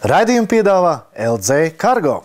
Raidījumu piedāvā LZ Cargo.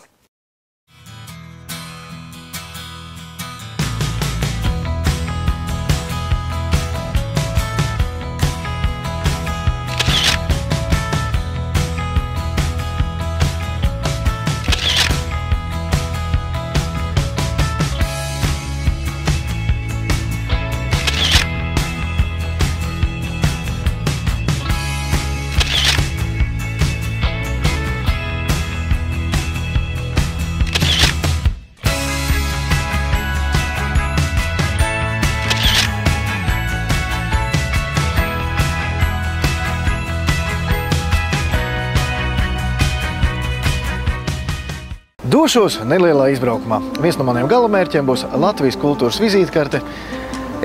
Došos nelielā izbraukumā. Viens no maniem galamērķiem būs Latvijas kultūras vizītkarte.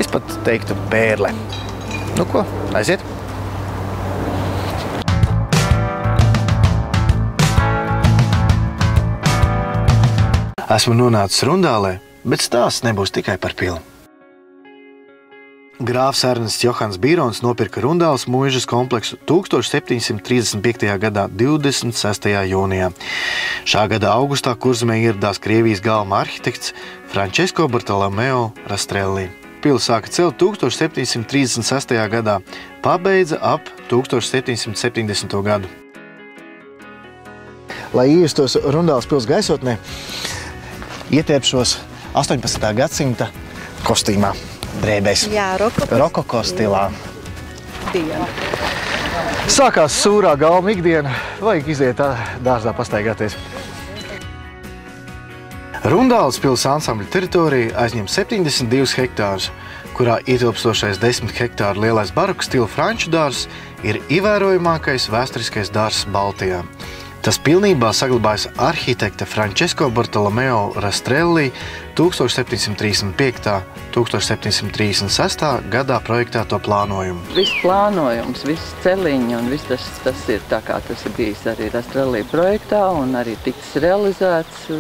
Es pat teiktu pērle. Nu ko, aiziet? Esmu nonācis Rundālē, bet stāsts nebūs tikai par pili. Grāfs Ernests Johans Bīrons nopirka Rundāles muižas kompleksu 1735. gadā 26. jūnijā. Šā gada augustā Kurzemē ieradās Krievijas galma arhitekts Francesco Bartolomeo Rastrelli. Pili sāka celt 1736. gadā, pabeidza ap 1770. gadu. Lai iejustos Rundāles pils gaisotnē, ietērpšos 18. gadsimta kostīmā. Drēbēs. Jā, rokoko stilā. Diena. Sākās sūrā galma ikdiena, vajag iziet dārzā pastaigāties. Rundāles pils ansambļa teritorija aizņem 72 hektārus, kurā ietilpstošais 10 hektāru lielais baroka stila franču dārzs ir ievērojamākais vēsturiskais dārzs Baltijā. Tas pilnībā saglabājas arhitekta Francesco Bartolomeo Rastrelli 1735. 1736. gadā projektēto plānojumu. Viss plānojums, viss celiņi un viss tas ir tā kā tas ir bijis arī Rastrelli projektā un arī tiks realizēts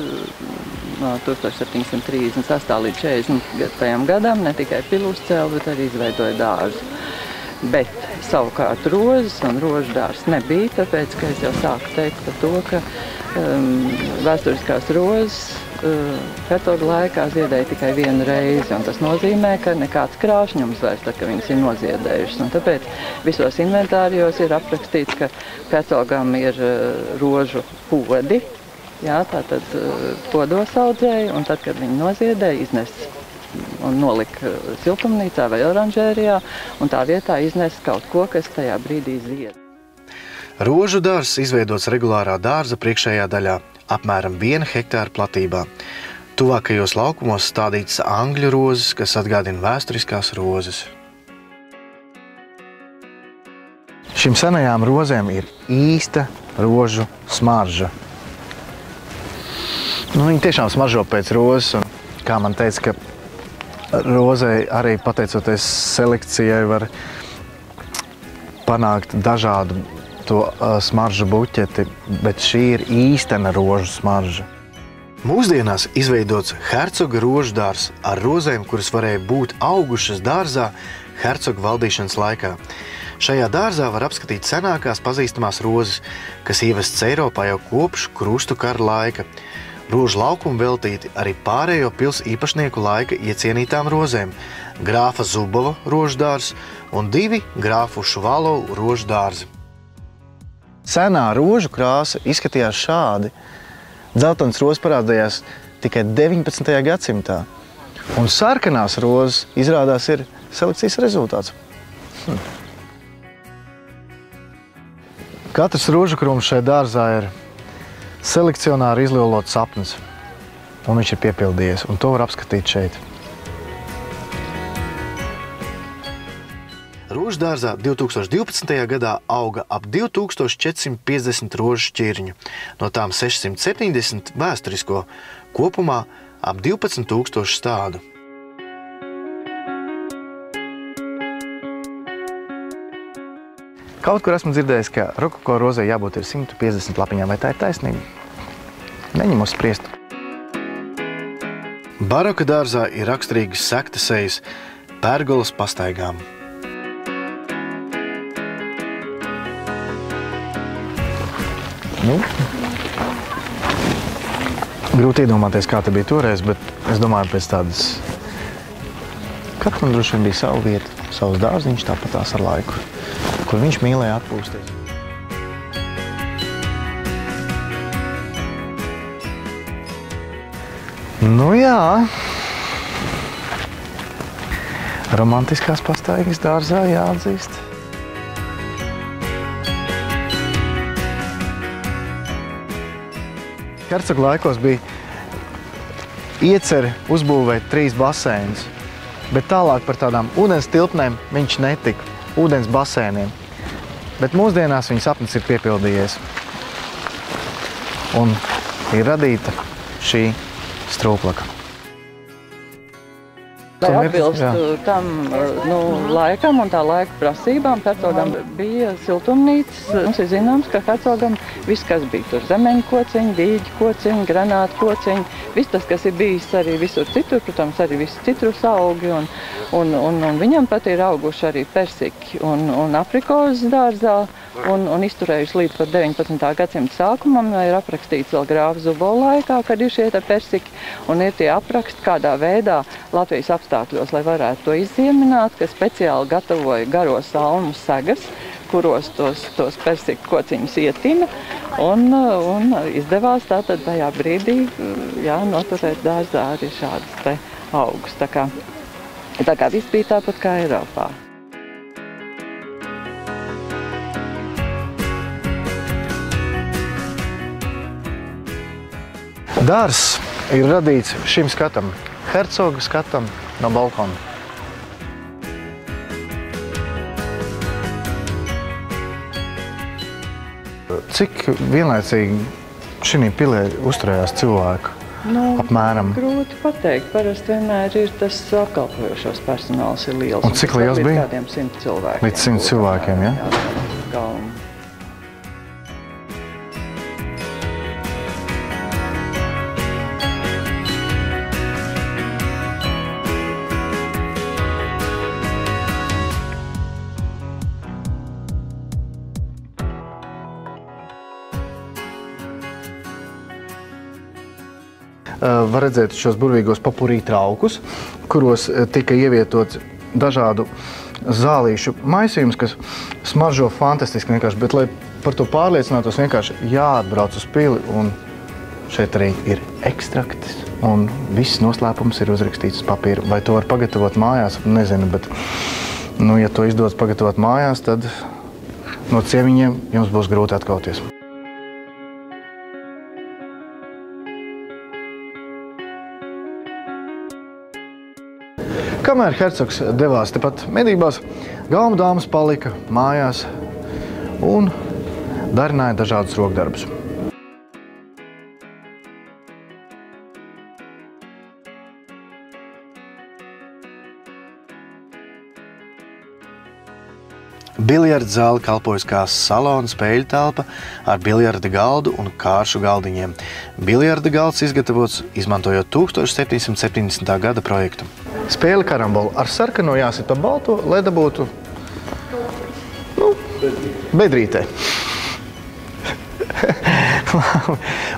no 1738. līdz 40. gadam, ne tikai pilu uzcēla, bet arī izveidoja dārzu. Bet savukārt rozes un rožu dārzs nebija, tāpēc, ka es jau sāku teikt par to, ka vēsturiskās rozes hercoga laikā ziedēja tikai vienu reizi, un tas nozīmē, ka nekāds krāšņums vairs, tad, ka viņas ir noziedējušas. Un tāpēc visos inventārijos ir aprakstīts, ka hercogam ir rožu podi, jā, tātad podos audzēja, un tad, kad viņi noziedēja, iznes un nolika siltumnīcā vai oranžērijā, un tā vietā iznes kaut ko, kas tajā brīdī zied. Rožu dārzs izveidots regulārā dārza priekšējā daļā, apmēram 1 hektāra platībā. Tuvākajos laukumos stādītas angļu rozes, kas atgādina vēsturiskās rozes. Šim senajām rozēm ir īsta rožu smarža. Viņi tiešām smaržo pēc rozes, un kā man teica, ka rozei arī pateicoties selekcijai var panākt dažādu to smaržu buķeti, bet šī ir īstena rožu smarža. Mūsdienās izveidots hercoga rožu dārzs ar rozēm, kuras varēja būt augušas dārzā hercoga valdīšanas laikā. Šajā dārzā var apskatīt senākās pazīstamās rozes, kas ievestas Eiropā jau kopš krustu kara laika. Rožu laukumi veltīti arī pārējo pils īpašnieku laika iecienītām rozēm – grāfa Zubova rožu dārzs un 2 grāfu Šuvalovu rožu dārzi. Senā rožu krāsa izskatījās šādi. Dzeltenas rozes parādījās tikai 19. gadsimtā, un sarkanās rozes izrādās ir selekcijas rezultāts. Katrs rožu krūms šajā dārzā ir selekcionāri izliolots sapnis, un viņš ir piepildījies, un to var apskatīt šeit. Rožu dārzā 2012. gadā auga ap 2450 rožu šķirņu, no tām 670 vēsturisko, kopumā ap 12 000 stādu. Kaut kur esmu dzirdējis, ka rokoko rozei jābūt ir 150 lapiņām, vai tā ir taisnība? Neņem uz spriest. Baroka dārzā ir raksturīgas sekta sejas pērgolas pastaigām. Nu, grūti iedomāties, kā te bija toreiz, bet es domāju, pēc tādas... Katram droši vien bija sava vieta, savs dārziņš, tāpatās ar laiku, kur viņš mīlēja atpūsties. Nu jā, romantiskās pastaigas dārzā jāatzīst. Hercogu laikos bija ieceri uzbūvēt 3 baseinus, bet tālāk par tādām ūdens tilpnēm viņš netika, ūdens basēniem. Bet mūsdienās viņa sapnis ir piepildījies. Un ir radīta šī strūplaka. Lai atbilstu tam laikam un tā laika prasībām, hercogam bija siltumnīcas. Mums ir zināms, ka hercogam viss, kas bija tur, zemeņu kociņi, dīģi kociņi, granātu kociņi, viss tas, kas ir bijis arī visur citur, protams, arī visi citrus augi, un viņam pat ir auguši arī persiki un aprikozes dārzā, un izturējuši līdz pat 19. gadsimta sākumam, ir aprakstīts vēl grāfa Zubo laikā, kad ir šie persiki, un ir tie apraksti, kādā veidā Latvijas apstākļos, lai varētu to izziemināt, ka speciāli gatavoja garos salmu segas, kuros tos persiku kociņus ietina, un izdevās tātad tajā brīdī noturēt dārzā arī šādas te augus. Tā kā viss bija tāpat kā Eiropā. Dārzs ir radīts šim skatam, hercoga skatam no balkona. Cik vienlaicīgi šī pilē uzturējās cilvēku? Apmēram? Grūti pateikt. Parasti vienmēr ir tas apkalpojošos personāls ir liels. Un cik liels bija? Kādiem 100 cilvēkiem. Līdz 100 cilvēkiem, ja? Galveni. Var redzēt šos burvīgos papurī traukus, kuros tika ievietots dažādu zālīšu maisījums, kas smaržo fantastiski vienkārši, bet, lai par to pārliecinātos, vienkārši jāatbrauc uz pili, un šeit arī ir ekstrakts, un viss noslēpums ir uzrakstīts uz papīra. Vai to var pagatavot mājās? Nezinu, bet, ja to izdodas pagatavot mājās, tad no ciemiņiem jums būs grūti atkauties. Kamēr hercogs devās tepat medībās, galmu dāmas palika mājās un darināja dažādus rokdarbus. Biljarda zāle kalpojas kā salona spēļu telpa ar biljarda galdu un kāršu galdiņiem. Biljarda galds izgatavots izmantojot 1770. gada projektu. Spēle karambolu ar sarkano jāsit pa balto, lai dabūtu bedrītē.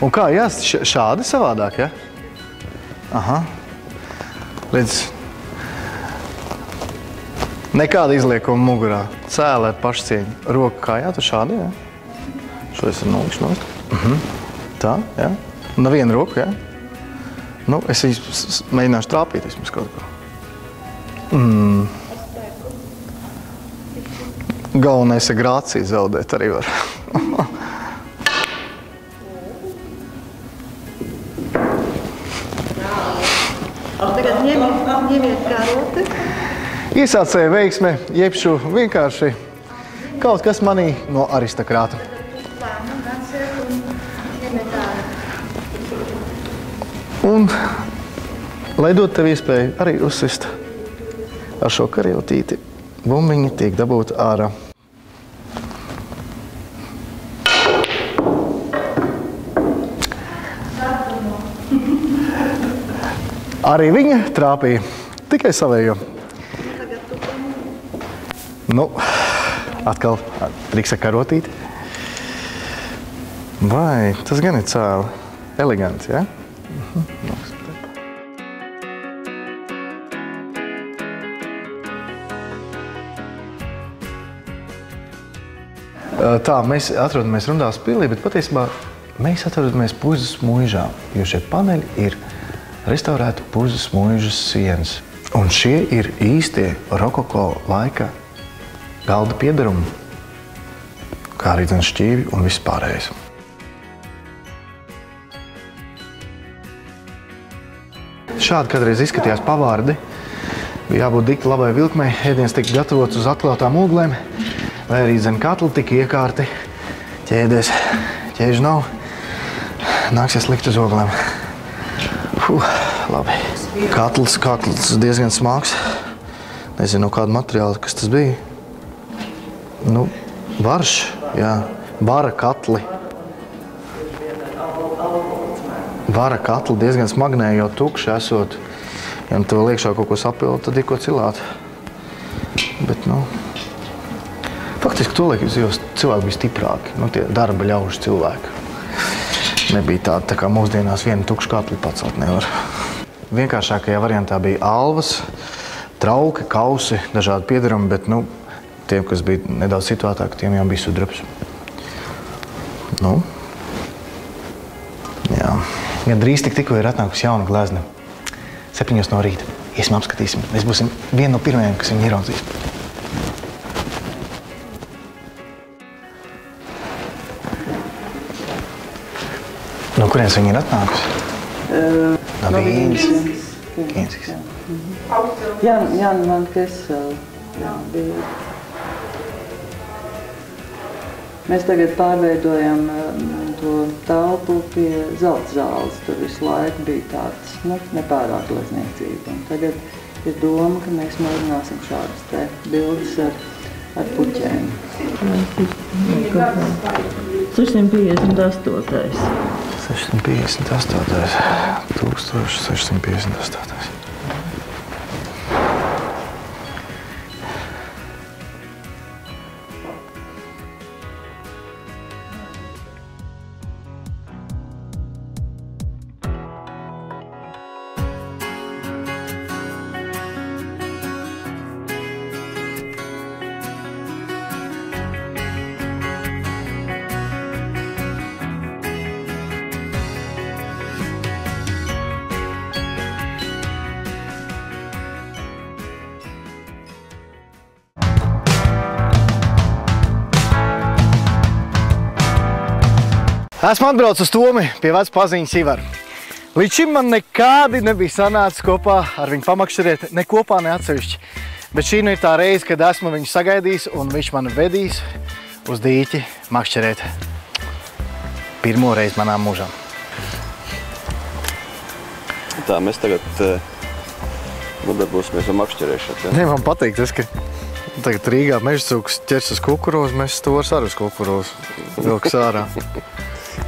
Un kā jāst šādi savādāk, ja? Aha. Redz. Nekāda izliekuma mugurā. Cēlē pašcieņa. Roka kājā, tu šādi, jā? Šo es nolikšu nost. Tā, jā? Un viena roka, jā? Es mēģināšu trāpīt vismaz kaut ko. Galvenais ir grāciju zaudēt arī var. Tagad ņemiet karoti. Iesācēja veiksme, jebšu vienkārši kaut kas manī no aristokrāta. Un, lai dot tev iespēju arī uzsist ar šo kariotīti, bumbiņa tiek dabūta ārā. Arī viņa trāpīja tikai savējo. Atkal triks ar karotīti. Vai, tas gan ir cēli. Elegants, ja? Tā, mēs atrodamies Rundāls pilī, bet patiesībā mēs atrodamies Puzas muižā, jo šie paneļi ir restaurētu Puzas muižas sienas. Un šie ir īstie rokoko laika galda piedarumi, kā arī šķīvi un viss pārējais. Šādi kādreiz izskatījās pavārdi. Bija jābūt dikti labai vilkmei, ēdiens tika gatavots uz atklātām oglēm, vai arī zem katli tika iekārti ķēdēs. Ķēžu nav, nāksies likt uz oglēm. Labi. Katls diezgan smags. Nezinu, no kāda materiāla, kas tas bija. Nu, varš, jā, vara katli. Vara katli diezgan smagnēji, jo tukši esot. Ja tu vēl iekšā kaut ko sapildi, tad ir ko cilāt. Bet, nu, faktiski to laiku cilvēki bija stiprāki. Nu, tie darba ļauži cilvēki. Nebija tāda, tā kā mūsdienās vienu tukšu katli pacelt nevar. Vienkāršākajā variantā bija alvas, trauki, kausi, dažādi piedarumi, bet, nu, tiem, kas bija nedaudz situētāki, tiem jau bija sudrabs. Nu, jā. Gan drīz tikko ir atnākusi jauna glezna. 7 no rīta. Iesim apskatīsim. Mēs būsim vieni no pirmajiem, kas viņu ieraudzīs. No kurienes viņa ir atnākusi? No Vīņas. Kīnskis. Jā, man kas bija. Mēs tagad pārveidojam to telpu pie zelta zāles. Tur visu laiku bija tāds, nu, nepārāk glezniecība. Un tagad ir doma, ka mēs mēģināsim šādas te bildes ar puķēm. 658. 1658. Esmu atbraucis uz Tomi pie veca paziņas Ivaru. Līdz šim man nekādi nebija sanācis kopā ar viņu pamakšķerēt, ne kopā, ne atsevišķi. Bet šī nu ir tā reize, kad esmu viņu sagaidījis un viņš mani vedīs uz dīķi makšķerēt. Pirmo reizi manā mūžā. Tā, mēs tagad nodarbosimies ar makšķerēšanu. Ja? Ne, man patīk tas, ka tagad Rīgā mežcūks ķers uz kukurūzu, mēs stors ar uz kukurūzu. Vilks ārā.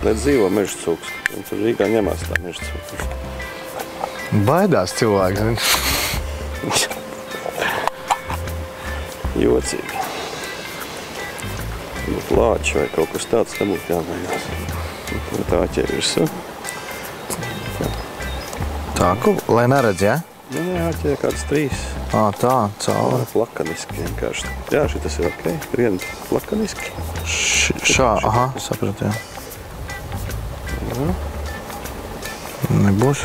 Lai dzīvo mežcūks. Un tur Rīgā ņemās tā mežcūks. Baidās cilvēks, zini. Jocīgi. Būtu lāči vai kaut kas tāds, tam būtu jāmēģinās. Tā ķēries. Tā, lai neredz, ja? Jā, ķēri kāds 3. Tā, cauri. Plakaniski vienkārši. Jā, šitas ir ok. Rien plakaniski. Aha, sapratu, jā. Nebūs.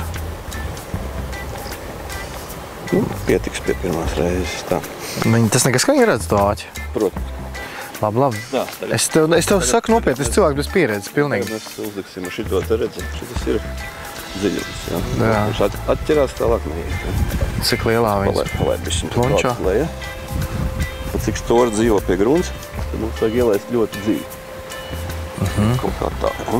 Nu, pietiks pie pirmās reizes. Tā. Tas nekas, ka viņi redz to āķi? Protams. Labi. Jā, es tev saku nopietni, es cilvēks bez pieredzes, pilnīgi. Mēs uzliksim šito te redzi. Šitas ir dziļums, jā. Jā. Viņš atķerās tālāk neiet. Cik lielā viņas? Palaid bišķiņ Plončā. leja. Un cik stori dzīvo pie grunts, tad mums vajag ielaist ļoti dzīvi. Kaut kā tā, ja?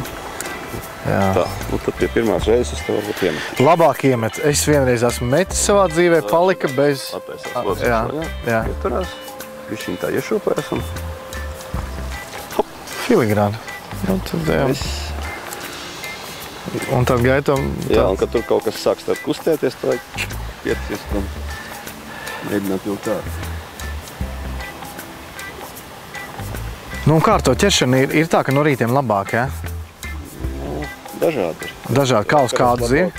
Jā. Tā, nu tad pie pirmās reizes es tev varbūt iemetīšu. Labāk iemet. Es vienreiz esmu metis savā dzīvē, palika bez... Attaisās locekļus, Jā, jā. Ieturās, bišķiņ tā iešūpējas un... Filigrāni. Nu, tad, jā. Un tad gaitam... Jā, un kad tur kaut kas sāks tād kustēties, tā vajag piecist un mēģināt vilkt ārā. Nu, un kā ar to ķeršanu ir tā, ka no rītiem labāk, ja? Dažādi ir. Dažādi, kā uz kādu zini?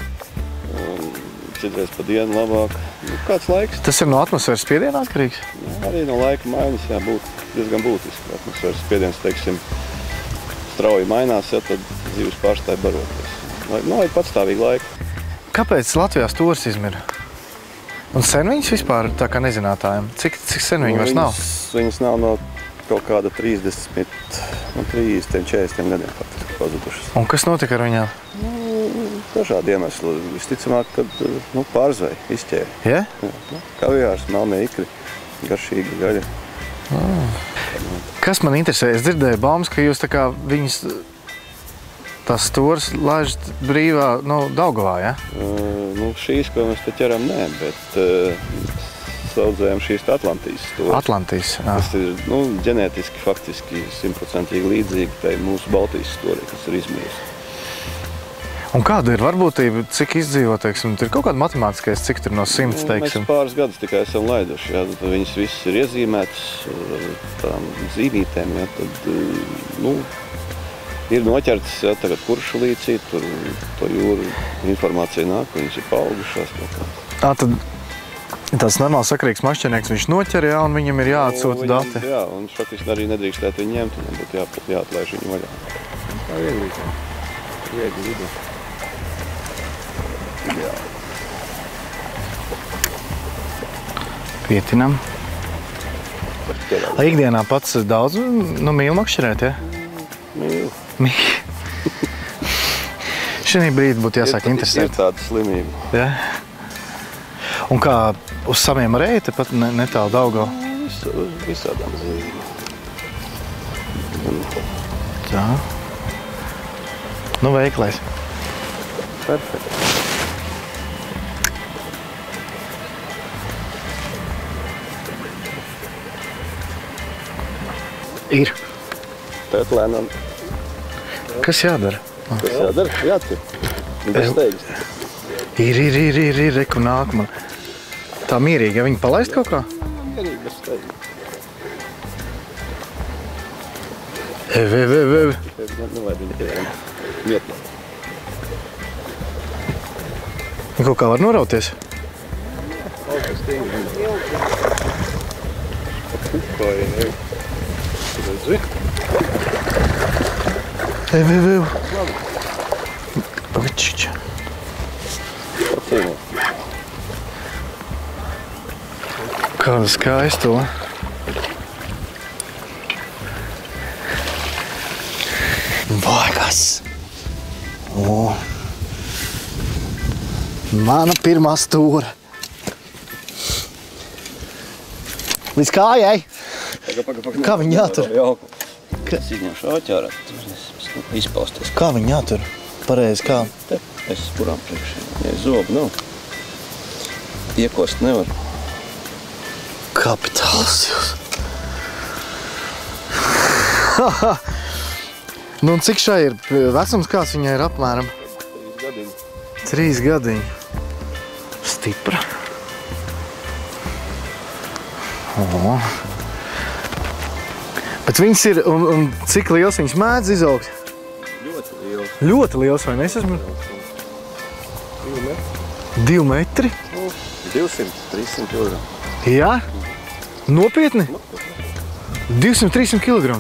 Citreiz pa dienu labāk. Nu, kāds laiks? Tas ir no atmosfēras spiediena atkarīgs? Arī no laika maiņas, jā, diezgan būtiski. Atmosfēras spiediens, teiksim, strauji mainās, ja, tad zīves pārstāja baroties. Nav patstāvīgi laika. Kāpēc Latvijā stūris izmira? Un sen viņas vispār, tā kā nezinātājiem? Cik sen viņi vairs nav? Viņas nav no kaut kāda 30, 40 gadiem faktiski pazudušas. Un kas notika ar viņām? Dažādi iemesli. Visticamāk, kad pārzveja, izķēra. Ja? Kaviārs, melnie ikri, garšīgi gaļa. Kas man interesē? Es dzirdēju baumas, ka jūs tā kā viņas tās stūras laižat brīvā, Daugavā, ja? Šīs, ko mēs te ķeram, nē, bet saudzējam šīs Atlantijas stūras. Atlantijas, jā. Tas ir, ģenētiski, faktiski 100% līdzīgi tai mūsu Baltijas stūrī, kas ir izmirusi. Un kāda ir varbūtība, cik izdzīvo, teiksim, ir kaut kāda matemātiskais, cik tur no 100, teiksim? Mēs pāris gadus tikai esam laiduši, jā, viņas visas ir iezīmētas tām zīmītēm, jā, tad, ir noķertas, jā, tagad kuršu līcī, tur to jūru informācija nāk, viņas ir paaugušās. Tad tāds normāls sakarīgs mašķernieks, viņš noķer, jā, un viņam ir jāatsūta dati? Jā, un faktiski arī nedrīkstēt viņu ņemt, viņam būtu jāatlaiž viņu vaļā. Tā viegli vidu. Pietinam. Ikdienā pats daudz mīl makšķerēt, ja? Mīl. Šī brīdī būtu jāsāk interesēt. Ir tāda slimība. Ja? Un kā uz samiem arēja, tepat netālu Daugava? Visādām zīmēm. Tā. Veiklais. Perfekt. Ir. Tēt lēnām. Kas jādara? Kas jādara? Jātur. Bez steigas. Ir, reku nāk man. Tā mierīgi, ja viņi palaist kaut kā? Mierīgi, bez steigas. Nevajag viņi tikai vietnē. Viņi kaut kā var norauties? Kaut stingri. Kukoja, Pagačiča. Kāda skaisto. Vaigas. Mana pirmā stūra. Līdz kājai. Kā viņi jātur? Es izņemšu āķārāt, izpausties. Kā viņi jātur? Pareizi kā? Te, es spurām priekšā. Ja zobu nav. Iekost nevar. Kapitāls jūs. Un cik šai ir vecums, kāds viņai ir apmēram? 3 gadiņi. 3 gadiņi. Stipra. Bet viņas ir, un cik liels viņas mēdz izaugt? Ļoti liels. Ļoti liels, vai ne? Es esmu 2 metri? 200-300 kg. Jā? Nopietni? 200-300 kg?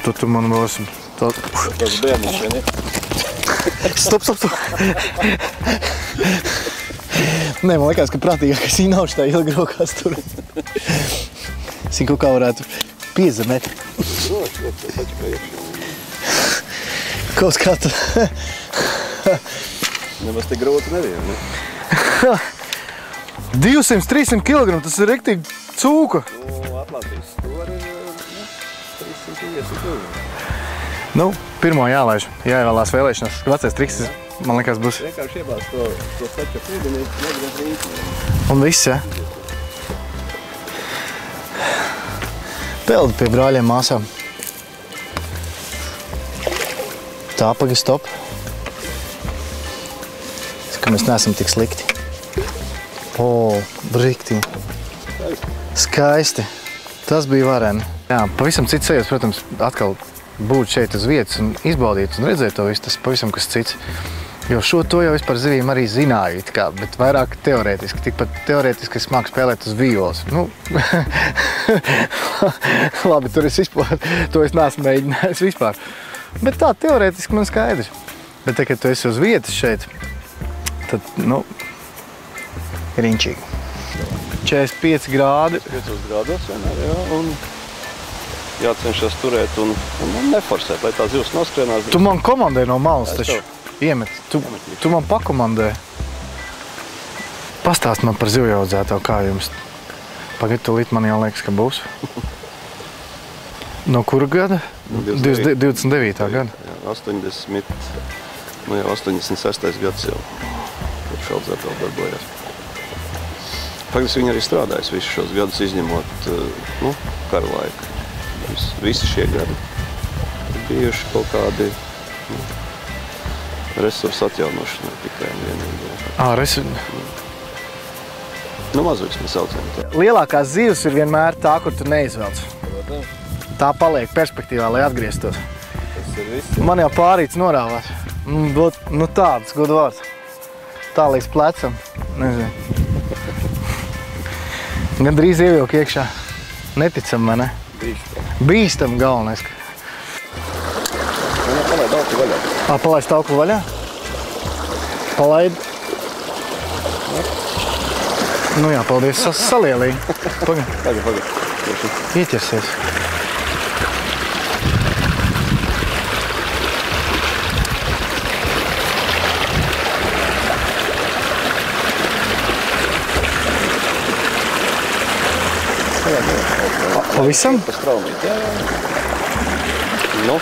Tad tu man vēl esmu tā... Tas bērniņš, vai ne? Stop. Nē, man liekas, ka prātīgākais viņa nav šitā ilgi rokās tur. Es viņu kaut kā varētu piezemēt. Kaut kā tu... Nemaz tik grūti nebija, ne? 200-300 kg, tas ir rektīgi cūka. Atlantijas stūri ir 350 kg. Pirmo jālaiž, jāievēlās vēlēšanas. Vecais triks, man liekas, būs. Vienkārši iebāz to staķu ūdeni, negrib rītni. Un viss, ja? Peldi pie brāļiem māsām. Tā, pagi, stop. Ka mēs neesam tik slikti. Briktiņ. Skaisti. Tas bija vareni. Jā, pavisam cits sajūts, protams, atkal būt šeit uz vietas un izbaudīt un redzēt to visu, tas pavisam kas cits. Jo to jau es par zivīm arī zināju, bet vairāk teorētiski. Tikpat teorētiski es māku spēlēt uz violas. Nu, labi, tur es vispār, to es neesmu mēģinājis vispār. Bet tā teorētiski man skaidrs. Bet te, kad tu esi uz vietas šeit, tad, nu, ir inčīgi. 45 grādi. 45 grādos vienmēr, jā, un jācenšas turēt un neforsēt, lai tā zivs noskrienās. Tu man komandē no malas taču. Iemet. Tu man pakomandē. Pastāst man par zivjaudzētāju, kā jums. Pagad, tūlīt man jau liekas, ka būs. No kura gada? 29. gada. Jā, 86. gads jau kopš audzētāji darbojās. Faktiski viņi arī strādājas visus šos gadus, izņemot kara laiku. Visi šie gadi ir bijuši kaut kādi resursu atjaunošanai tikai un vienīgi. Mazliks mēs saucam tā. Lielākās zivs ir vienmēr tā, kur tu neizvelc. Tā paliek perspektīvā, lai atgrieztos. Tas ir viss. Man jau pārīts norāvās. Nu tāds, godu vārds. Tā līdz plecam. Nezinu. Gan drīz ievilk iekšā. Neticam, vai ne? Bīstam galvenais. Palaid auklu vaļā. Palaist auklu vaļā? Palaid. Nu jā, paldies. Salielī. Pagad. Ieķersies. Pavisam? Pa straumīt, jā. Nu?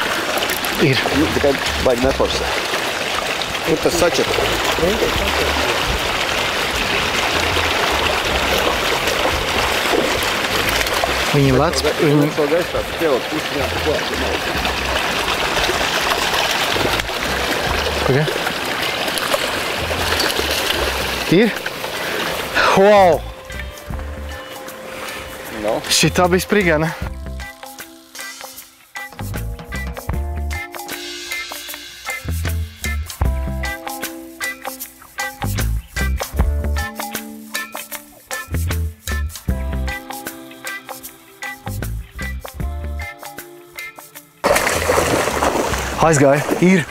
Ir. Tikai baigi neforsē. Kur tas sačet? Viņi lec... Viņi vēl gaisā, tu ķēlot puši viņām pa klāt. Pagad. Ir? Wow! No. Šitā bija sprigana. Aizgāja. Ir.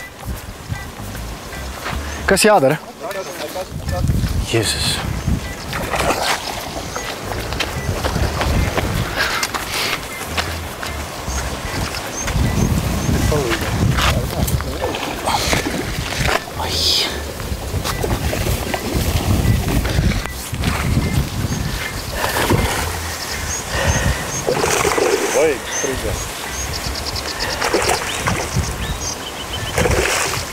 Kas jādara? Jēzus.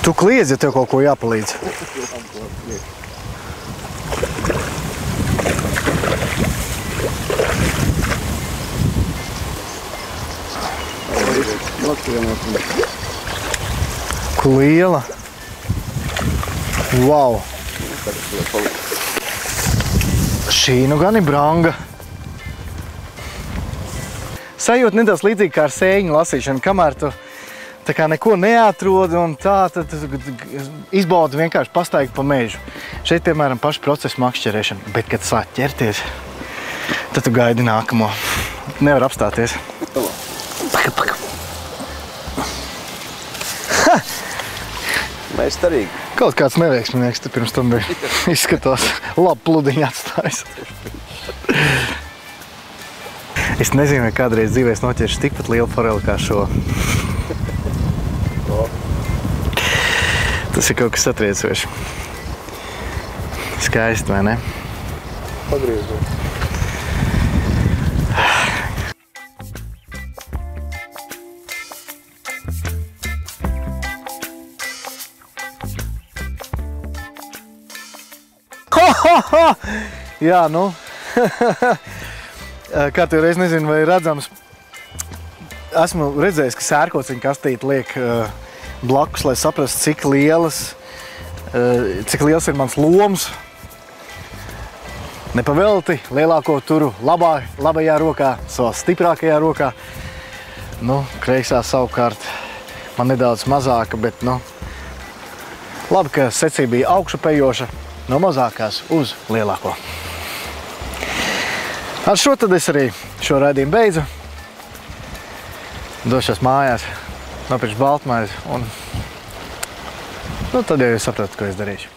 Tu kliedz, ja tev kaut ko jāpalīdz. Liela. Wow. Šī nu gan ir branga. Sajūta nedaudz līdzīgi kā ar sēņu lasīšanu, kamēr tu tā kā neko neatrod un tā, tad izbaudi vienkārši pastaigi pa mežu. Šeit, piemēram, paši procesa makšķerēšana, bet, kad sāk ķerties, tad tu gaidi nākamo. Nevar apstāties. Paka. Mēs starīgi. Kaut kāds neveiksminieks te pirms tam bija. Izskatās, labi pludiņu atstājis. Es nezinu, vai kādreiz dzīvēs noķeršu tikpat lielu foreli kā šo. Tas ir kaut kas satriecoši. Skaisti, vai ne? Pagriezot. Jā, nu. Kā tev reiz nezinu, vai redzams. Esmu redzējis, ka sērkociņu kastīti liek blakus, lai saprastu, cik liels ir mans loms. Nepavelti lielāko turu labajā rokā, savā stiprākajā rokā. Nu, kreisā savukārt man nedaudz mazāka, bet, nu, labi, ka secība bija augšupejoša no mazākās uz lielāko. Ar šo tad es arī šo raidījumu beidzu. Došos mājās, nopirkšu baltmaizi un, nu, tad jau jūs saprotat, ko es darīšu.